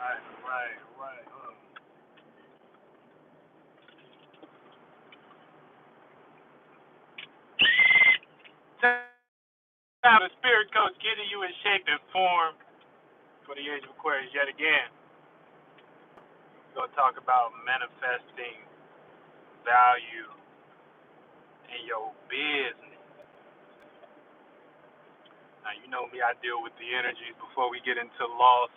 right. Now the spirit coach getting you in shape and form for the age of Aquarius yet again. We're gonna talk about manifesting value in your business. Now you know me, I deal with the energies before we get into lost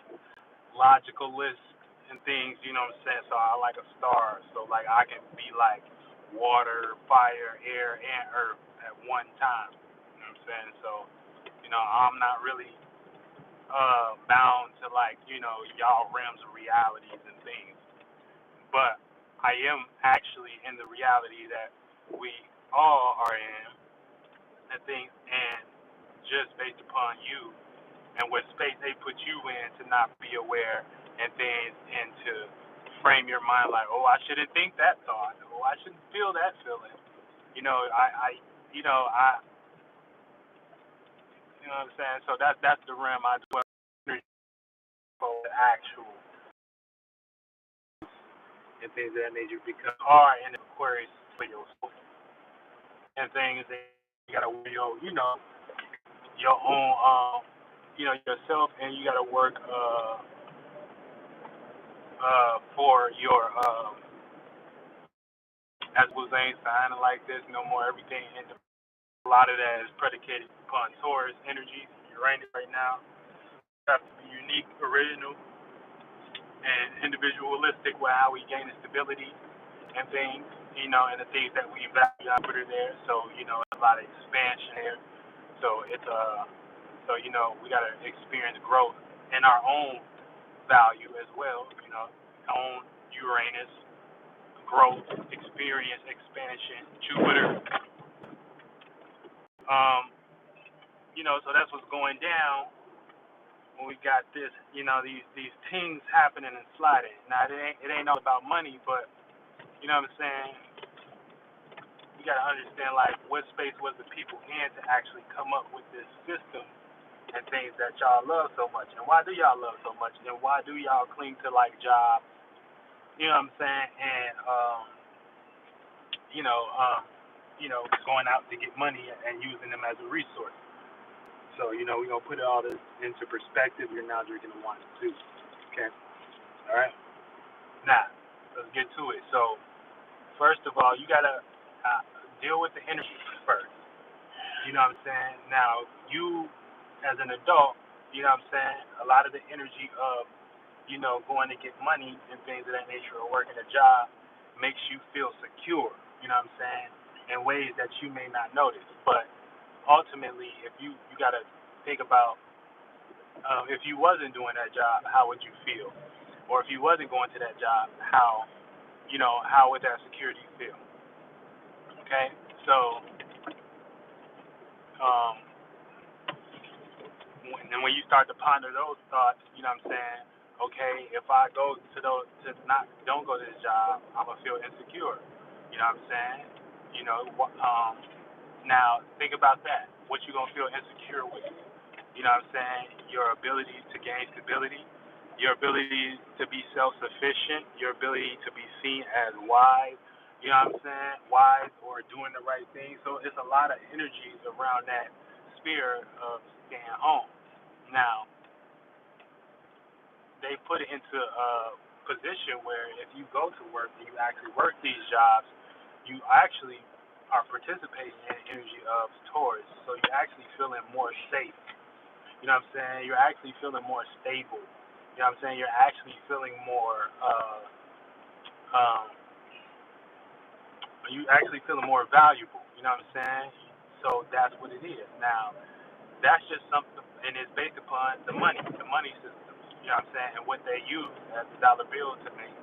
logical lists and things, you know what I'm saying? So I like a star. So like I can be like water, fire, air, and earth at one time. You know what I'm saying? So, I'm not really bound to like, y'all realms of realities and things. But I am actually in the reality that we all are in and things, and just based upon you and what space they put you in to not be aware and things, and to frame your mind like, oh, I shouldn't think that thought, oh, I shouldn't feel that feeling. You know, I you know, I you know what I'm saying? So that's the realm I dwell in, for the actual and things of that nature, because are in Aquarius for yourself and things, that you gotta wear your own yourself, and you gotta work for your as Hussein sign like this, no more everything. And a lot of that is predicated upon Taurus energy, Uranus right now. You have to be unique, original, and individualistic with how we gain the stability and things, and the things that we value. I put it there. So, a lot of expansion there. So it's we gotta experience growth in our own value as well, own Uranus, growth, experience, expansion, Jupiter. Um, so that's what's going down when we got this, these things happening and sliding. Now it ain't all about money, but you know what I'm saying. You got to understand like what space was the people in to actually come up with this system and things that y'all love so much, and why do y'all love so much, and why do y'all cling to like jobs, you know what I'm saying, and you know, um, going out to get money and using them as a resource. So, we're gonna put all this into perspective. You're now drinking the wine too. Okay. All right. Now, let's get to it. So, first of all, you gotta deal with the energy first. You know what I'm saying? Now, you as an adult, you know what I'm saying? A lot of the energy of, going to get money and things of that nature, or working a job, makes you feel secure. You know what I'm saying? In ways that you may not notice, but ultimately, if you gotta think about, if you wasn't doing that job, how would you feel? Or if you wasn't going to that job, how would that security feel? Okay, so um, and when you start to ponder those thoughts, you know what I'm saying? Okay, if I go to those to not don't go to this job, I'm gonna feel insecure. You know what I'm saying? You know, now think about that. What you gonna feel insecure with? You know what I'm saying? Your ability to gain stability, your ability to be self-sufficient, your ability to be seen as wise, you know what I'm saying? Wise or doing the right thing. So it's a lot of energies around that sphere of staying home. Now, they put it into a position where if you go to work and you actually work these jobs, you actually are participating in the energy of Taurus. So you're actually feeling more safe. You know what I'm saying? You're actually feeling more stable. You know what I'm saying? You're actually feeling more um you actually feeling more valuable. You know what I'm saying? So that's what it is. Now, that's just something, and it's based upon the money system. You know what I'm saying? And what they use as a dollar bill to make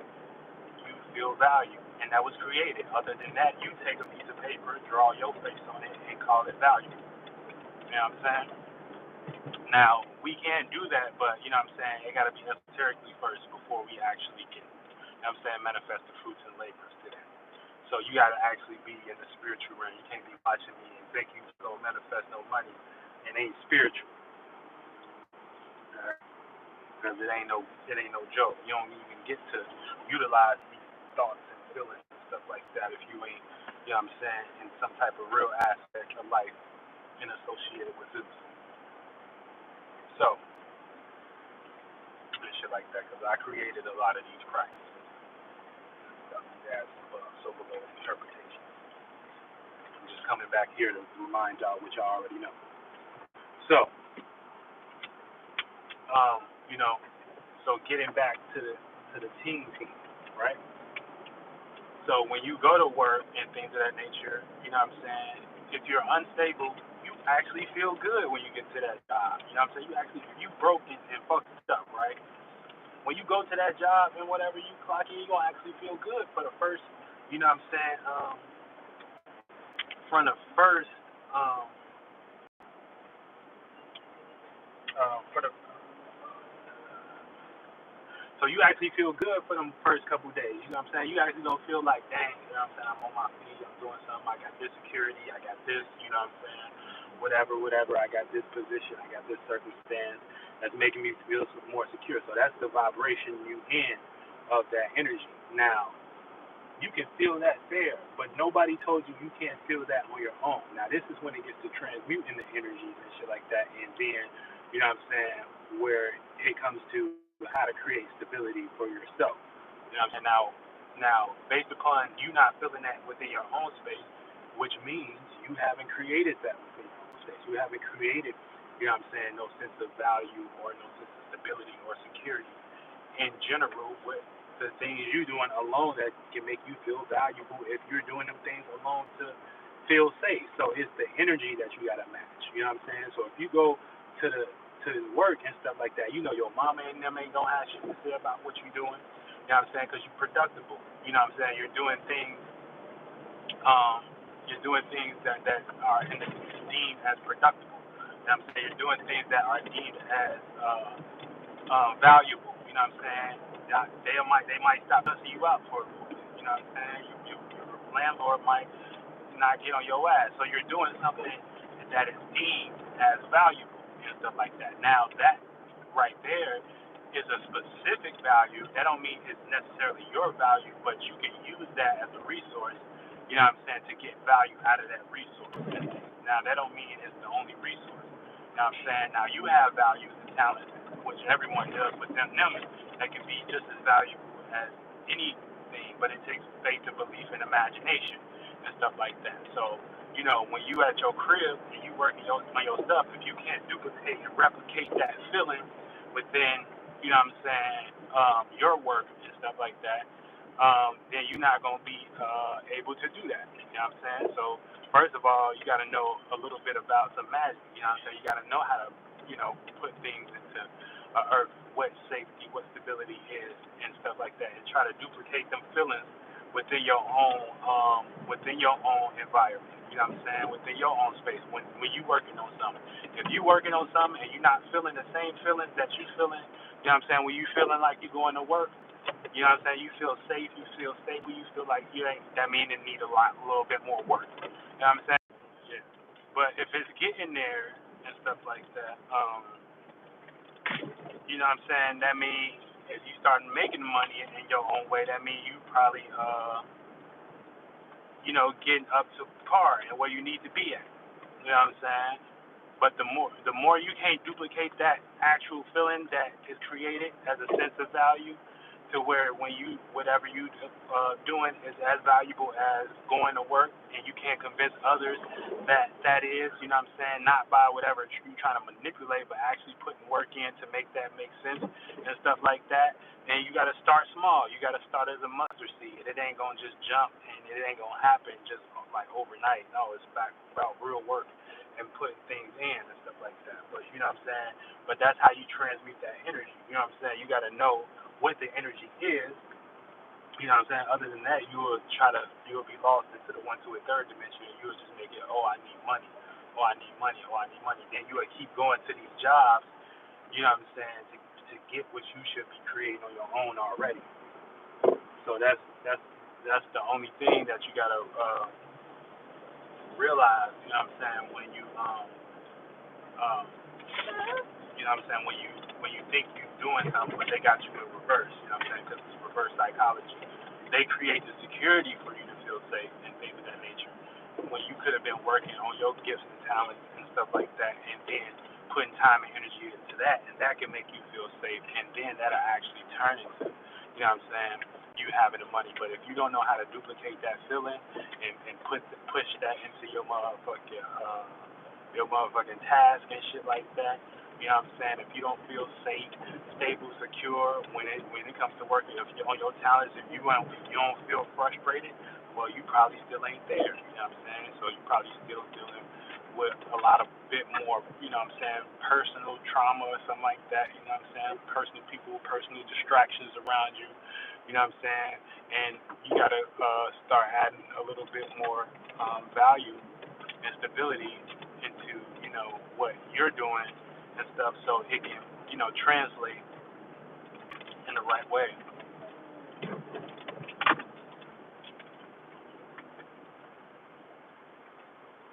you feel value. And that was created. Other than that, you take a piece of paper, draw your face on it, and call it value. You know what I'm saying? Now, we can do that, but you know what I'm saying? It got to be esoterically first before we actually can, you know what I'm saying, manifest the fruits and labors to that. So you got to actually be in the spiritual realm. You can't be watching me and think you can go manifest no money and ain't spiritual. All right? because it ain't no joke. You don't even get to utilize these thoughts and feelings and stuff like that if you ain't, you know what I'm saying, in some type of real aspect of life and associated with Zeus. So, and shit like that, because I created a lot of these practices and stuff as so-called interpretation. I'm just coming back here to remind y'all what y'all already know. So, you know, so getting back to the team, right? So when you go to work and things of that nature, you know what I'm saying? If you're unstable, you actually feel good when you get to that job. You know what I'm saying? You broke and fucked up, right? When you go to that job and whatever you clock in, you're gonna actually feel good for the first, you know what I'm saying? From the first, for the So you actually feel good for them first couple days. You know what I'm saying? You actually don't feel like, dang, you know what I'm saying? I'm on my feet. I'm doing something. I got this security. I got this. You know what I'm saying? Whatever. I got this position. I got this circumstance that's making me feel more secure. So that's the vibration you in of that energy. Now, you can feel that there, but nobody told you you can't feel that on your own. Now, this is when it gets to transmuting the energies and shit like that and being, you know what I'm saying, where it comes to how to create stability for yourself. You know what I'm saying? Now, based upon you not feeling that within your own space, which means you haven't created that within your own space. You haven't created, you know what I'm saying, no sense of value or no sense of stability or security in general with the things you're doing alone that can make you feel valuable if you're doing them things alone to feel safe. So it's the energy that you gotta match. You know what I'm saying? So if you go to the work and stuff like that, you know your mama and them ain't gonna have shit to say about what you're doing. You know what I'm saying? Because you're productive. You know what I'm saying? You're doing things. You're doing things that are deemed as productive. You know what I'm saying? You're doing things that are deemed as valuable. You know what I'm saying? They might stop cussing you out for a little bit. You know what I'm saying? Your landlord might not get on your ass. So you're doing something that is deemed as valuable and stuff like that. Now that right there is a specific value. That don't mean it's necessarily your value, but you can use that as a resource. You know what I'm saying, to get value out of that resource. Now that don't mean it's the only resource. You know what I'm saying? Now you have values and talents, which everyone does, but them that can be just as valuable as anything, but it takes faith and belief and imagination and stuff like that. So, you know, when you at your crib and you working on your stuff, if you can't duplicate and replicate that feeling within, you know what I'm saying, your work and stuff like that, then you're not going to be able to do that. You know what I'm saying? So, first of all, you got to know a little bit about some magic. You know what I'm saying? You got to know how to, you know, put things into earth, what safety, what stability is, and stuff like that, and try to duplicate them feelings within your own environment. You know what I'm saying? Within your own space. When you working on something, if you working on something and you're not feeling the same feelings that you feeling, you know what I'm saying? When you feeling like you're going to work, you know what I'm saying? You feel safe, you feel stable, you feel like you ain't. That means it need a little bit more work. You know what I'm saying? Yeah. But if it's getting there and stuff like that, you know what I'm saying? That means if you start making money in your own way, that means you probably you know, getting up to par and where you need to be at. You know what I'm saying? But the more you can't duplicate that actual feeling that is created as a sense of value, to where when you whatever you doing is as valuable as going to work, and you can't convince others that is, you know what I'm saying, not by whatever you're trying to manipulate, but actually putting work in to make that make sense and stuff like that. And you got to start small. You got to start as a mustard seed. It ain't gonna just jump and it ain't gonna happen just like overnight. No, it's about real work and putting things in and stuff like that. But you know what I'm saying? But that's how you transmute that energy. You know what I'm saying? You got to know what the energy is. You know what I'm saying? Other than that, you'll be lost into the 1, 2, and 3rd dimension. And you'll just make it, oh, I need money. Oh, I need money. Oh, I need money. Then you will keep going to these jobs, you know what I'm saying, to get what you should be creating on your own already. So that's the only thing that you gotta realize, you know what I'm saying, when you you know what I'm saying, when you when you think you're doing something, but they got you in reverse. You know what I'm saying? Because it's reverse psychology. They create the security for you to feel safe and things of that nature. When you could have been working on your gifts and talents and stuff like that, and then putting time and energy into that, and that can make you feel safe, and then that'll actually turn into, you know what I'm saying, you having the money. But if you don't know how to duplicate that feeling and push that into your motherfucking task and shit like that, you know what I'm saying? If you don't feel safe, stable, secure when it comes to working, if you're on your talents, if you don't feel frustrated, well, you probably still ain't there. You know what I'm saying? So you probably still dealing with a lot of bit more, you know what I'm saying, personal trauma or something like that. You know what I'm saying? Personal people, personal distractions around you. You know what I'm saying? And you gotta start adding a little bit more value and stability into, you know, what you're doing and stuff, so it can, you know, translate in the right way.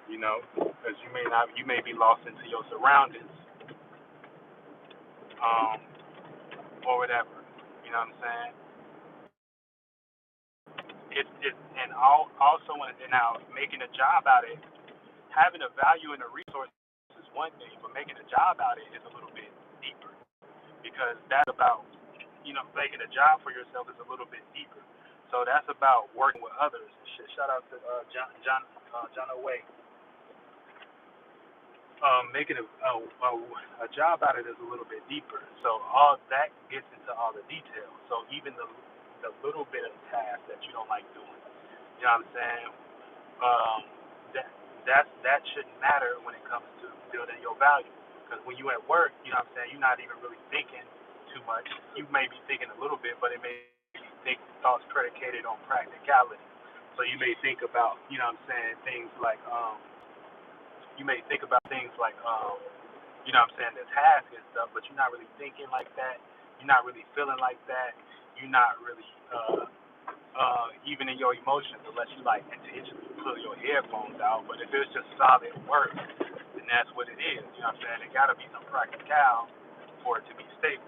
You know, because you may be lost into your surroundings, um, or whatever. You know what I'm saying? It's and also now making a job out of it, having a value in a resource is one thing, but making a job out of it is a little bit deeper, because that's about, you know, making a job for yourself is a little bit deeper. So that's about working with others. Shit, shout out to John Away. Making a job out of it is a little bit deeper. So all that gets into all the details. So even the little bit of task that you don't like doing, you know what I'm saying? Um, that shouldn't matter when it comes to building your value. Because when you at work, you know what I'm saying, you're not even really thinking too much. You may be thinking a little bit, but it may be thoughts predicated on practicality. So you may think about, you know what I'm saying, things like you know what I'm saying, the task and stuff, but you're not really thinking like that. You're not really feeling like that. You're not really even in your emotions unless you like intentionally pull your headphones out. But if it's just solid work, then that's what it is. You know what I'm saying? It got to be some practical for it to be stable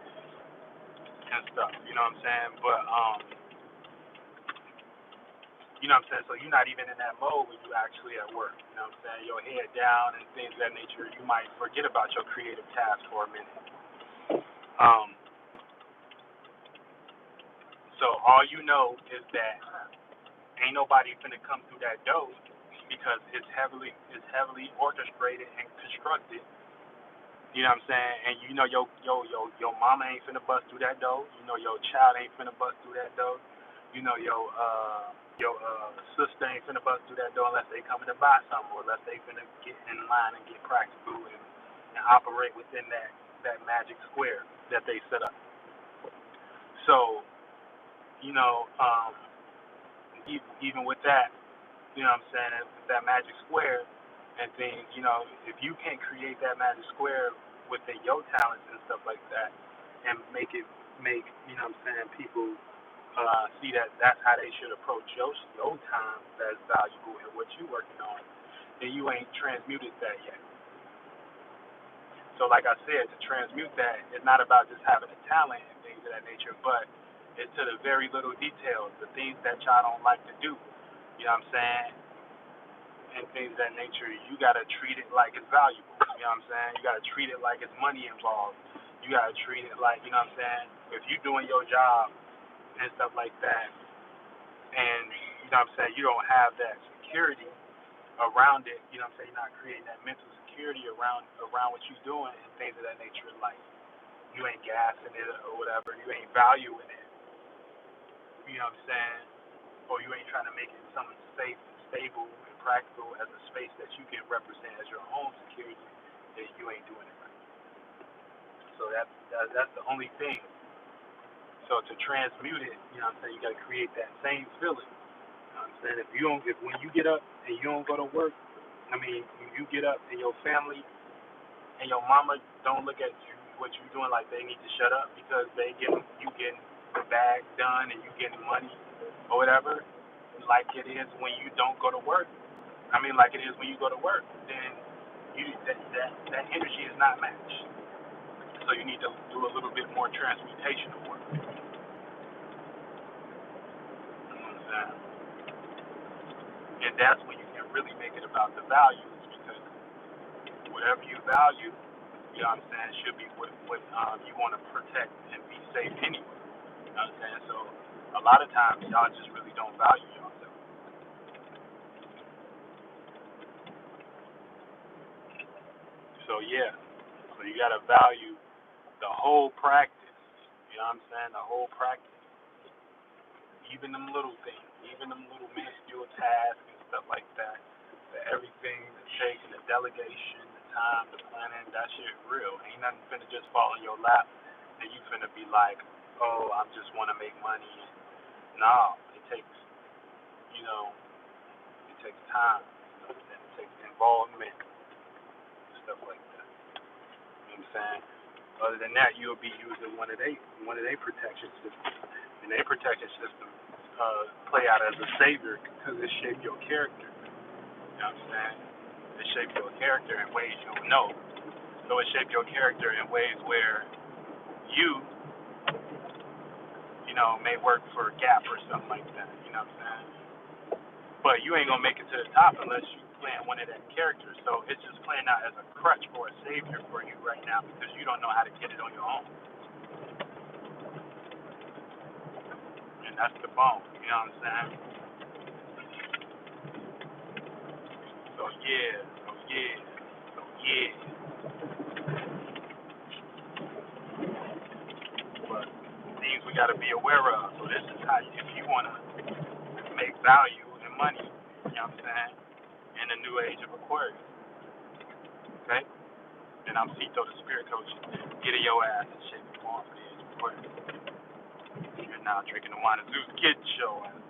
and stuff. You know what I'm saying? But you know what I'm saying? So you're not even in that mode when you actually at work. You know what I'm saying? Your head down and things of that nature. You might forget about your creative task for a minute. Um, so all you know is that ain't nobody finna come through that door because it's heavily orchestrated and constructed. You know what I'm saying? And you know your mama ain't finna bust through that door. You know your child ain't finna bust through that door. You know your sister ain't finna bust through that door unless they coming to buy something, or unless they finna get in line and get practical and operate within that magic square that they set up. So you know, even with that, you know what I'm saying, that magic square and things, you know, if you can't create that magic square within your talents and stuff like that and make, you know what I'm saying, people see that that's how they should approach your time that's valuable and what you working on, then you ain't transmuted that yet. So like I said, to transmute that, it's not about just having a talent and things of that nature, but it's to the very little details, the things that y'all don't like to do. You know what I'm saying? And things of that nature, you gotta treat it like it's valuable. You know what I'm saying? You gotta treat it like it's money involved. You gotta treat it like, you know what I'm saying? If you doing your job and stuff like that, and you know what I'm saying, you don't have that security around it. You know what I'm saying? You're not creating that mental security around what you're doing and things of that nature. Like you ain't gassing it or whatever. You ain't valuing it. You know what I'm saying? Or you ain't trying to make it something safe, stable, and practical as a space that you can represent as your own security. Then you ain't doing it right. So that's the only thing. So to transmute it, you know what I'm saying, you got to create that same feeling. You know what I'm saying? If when you get up and you don't go to work, I mean, when you get up and your family and your mama don't look at you, what you doing, like they need to shut up because you getting the bag done and you getting money or whatever, like it is when you don't go to work. I mean, like it is when you go to work, then that energy is not matched. So you need to do a little bit more transmutational work. You know what I'm saying? And that's when you can really make it about the values, because whatever you value, you know what I'm saying, should be what you want to protect and be safe anyway. You know what I'm saying? So a lot of times y'all just really don't value yourself. So yeah, so you gotta value the whole practice. You know what I'm saying? The whole practice. Even them little things, even them little minuscule tasks and stuff like that. Everything, the taking, the delegation, the time, the planning, that shit real. Ain't nothing finna just fall in your lap and you finna be like, oh, I just wanna make money. No, it takes, you know, it takes time. And it takes involvement and stuff like that. You know what I'm saying? Other than that, you'll be using one of they protection systems. And their protection system play out as a savior because it shaped your character. You know what I'm saying? It shaped your character in ways you don't know. So it shaped your character in ways where you know, may work for Gap or something like that. You know what I'm saying? But you ain't gonna make it to the top unless you playing one of that characters. So it's just playing out as a crutch or a savior for you right now because you don't know how to get it on your own. And that's the bone. You know what I'm saying? So yeah, so yeah, so yeah. But things we gotta be aware of. So this is how if you wanna make value and money, you know what I'm saying, in the new age of Aquarius. Okay? And I'm Cito, the spirit coach. Get in your ass and shit before the age of Aquarius. You're now drinking the wine of Zeus. Get your ass.